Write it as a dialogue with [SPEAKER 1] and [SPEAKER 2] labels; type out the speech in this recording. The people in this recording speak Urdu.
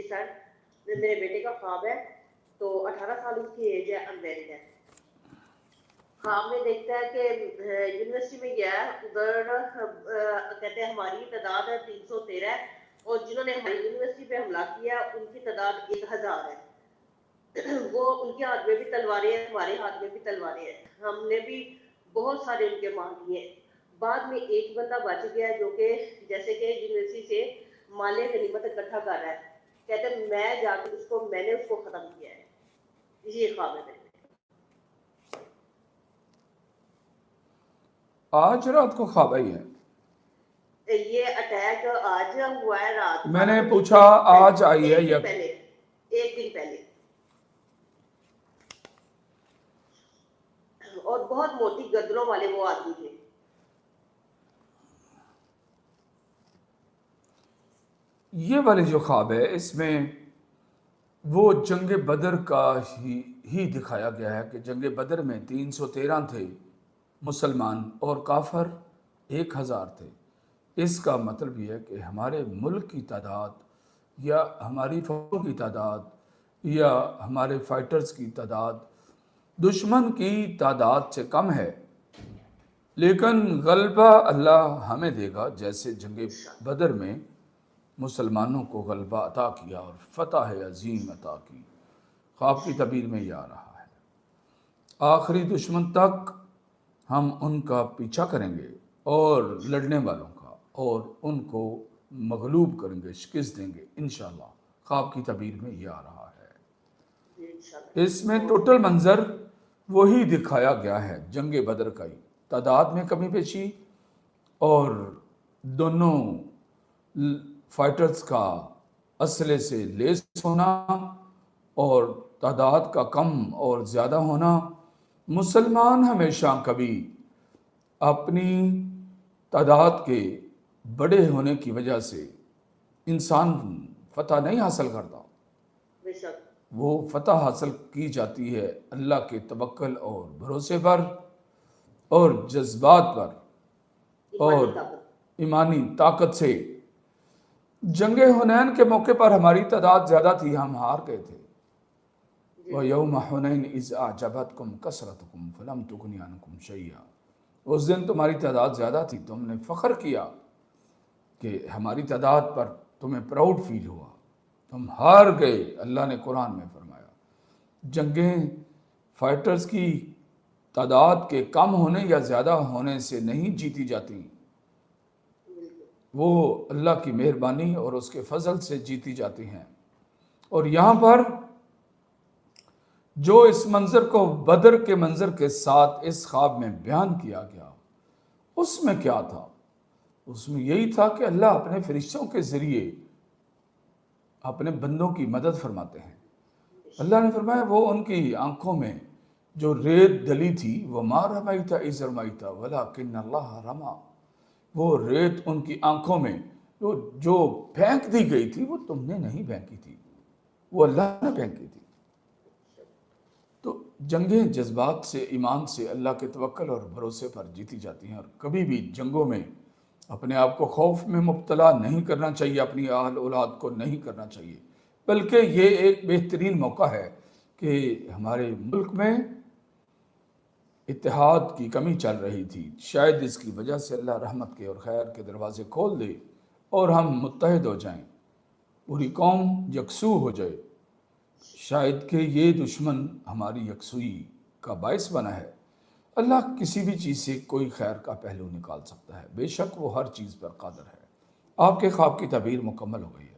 [SPEAKER 1] سن میرے بیٹے کا خواب ہے، تو 18 سال اس کی ایج ہے، انمیرڈ ہے۔ خواب میں دیکھتا ہے کہ یونیورسٹی میں گیا ہے، ادھر کہتے ہیں ہماری تعداد ہے 313 ہے، اور جنہوں نے ہماری یونیورسٹی پہ حملہ کیا ان کی تعداد 1000 ہے۔ وہ ان کے ہاتھ میں بھی تلواریں ہیں، ہمارے ہاتھ میں بھی تلواریں ہیں، ہم نے بھی بہت سارے ان کے مار دیے۔ بعد میں ایک بندہ بچ گیا جو کہ جیسے کہ یونیورسٹی سے مال غنیمت اکٹھا کر رہا ہے، کہتے ہیں میں جا کے میں نے اس کو ختم کیا ہے۔ یہ خواب ہے میرے۔
[SPEAKER 2] آج رات کو خواب آئی ہے؟
[SPEAKER 1] یہ اٹیک آج ہوا ہے رات،
[SPEAKER 2] میں نے پوچھا آج آئی ہے یا
[SPEAKER 1] ایک دن پہلے، اور بہت موٹی گردنوں والے وہ آدمی تھے۔
[SPEAKER 2] یہ والی جو خواب ہے اس میں وہ جنگ بدر کا ہی دکھایا گیا ہے کہ جنگ بدر میں 313 تھے مسلمان اور کافر 1000 تھے۔ اس کا مطلب یہ ہے کہ ہمارے ملک کی تعداد یا ہماری فوجوں کی تعداد یا ہمارے فائٹرز کی تعداد دشمن کی تعداد سے کم ہے، لیکن غلبہ اللہ ہمیں دے گا، جیسے جنگ بدر میں مسلمانوں کو غلبہ عطا کیا اور فتح عظیم عطا کی۔ خواب کی تعبیر میں یہ آ رہا ہے آخری دشمن تک ہم ان کا پیچھا کریں گے اور لڑنے والوں کا، اور ان کو مغلوب کریں گے، شکست دیں گے انشاءاللہ۔ خواب کی تعبیر میں یہ آ رہا ہے۔ اس میں ٹوٹل منظر وہی دکھایا گیا ہے جنگ بدر کا ہی، تعداد میں کمی پیشی اور دونوں فائٹرز کا اسلحے سے لیس ہونا اور تعداد کا کم اور زیادہ ہونا۔ مسلمان ہمیشہ کبھی اپنی تعداد کے بڑے ہونے کی وجہ سے انسان فتح نہیں حاصل کرتا، وہ فتح حاصل کی جاتی ہے اللہ کے توکل اور بھروسے پر اور جذبات پر اور ایمانی طاقت سے۔ جنگ حنین کے موقع پر ہماری تعداد زیادہ تھی، ہم ہار گئے تھے۔ وَيَوْمَ حُنَيْنٍ إِذْ أَعْجَبَتْكُمْ كَثْرَتُكُمْ فَلَمْ تُغْنِ عَنْكُمْ شَيْئًا۔ اس دن تمہاری تعداد زیادہ تھی، تم نے فخر کیا کہ ہماری تعداد پر تمہیں پراؤڈ فیل ہوا، تم ہار گئے۔ اللہ نے قرآن میں فرمایا جنگیں فائٹرز کی تعداد کے کم ہونے یا زیادہ ہونے سے نہیں جیتی جاتی، وہ اللہ کی مہربانی اور اس کے فضل سے جیتی جاتی ہیں۔ اور یہاں پر جو اس منظر کو بدر کے منظر کے ساتھ اس خواب میں بیان کیا گیا، اس میں کیا تھا؟ اس میں یہی تھا کہ اللہ اپنے فرشتوں کے ذریعے اپنے بندوں کی مدد فرماتے ہیں۔ اللہ نے فرمایا وہ ان کی آنکھوں میں جو ریت ڈلی تھی، وَمَا رَمَيْتَ إِذْ رَمَيْتَ وَلَكِنَّ اللَّهَ رَمَى، وہ ریت ان کی آنکھوں میں جو پھینک دی گئی تھی وہ تم نے نہیں پھینکی تھی، وہ اللہ نے پھینکی تھی۔ تو جنگیں جذبات سے، ایمان سے، اللہ کے توکل اور بھروسے پر جیتی جاتی ہیں، اور کبھی بھی جنگوں میں اپنے آپ کو خوف میں مبتلا نہیں کرنا چاہیے، اپنی اہل اولاد کو نہیں کرنا چاہیے، بلکہ یہ ایک بہترین موقع ہے کہ ہمارے ملک میں اتحاد کی کمی چل رہی تھی، شاید اس کی وجہ سے اللہ رحمت کے اور خیر کے دروازے کھول دے اور ہم متحد ہو جائیں، پوری قوم یکسو ہو جائے۔ شاید کہ یہ دشمن ہماری یکسوئی کا باعث بنا ہے۔ اللہ کسی بھی چیز سے کوئی خیر کا پہلو نکال سکتا ہے، بے شک وہ ہر چیز پر قادر ہے۔ آپ کے خواب کی تعبیر مکمل ہو گئی ہے۔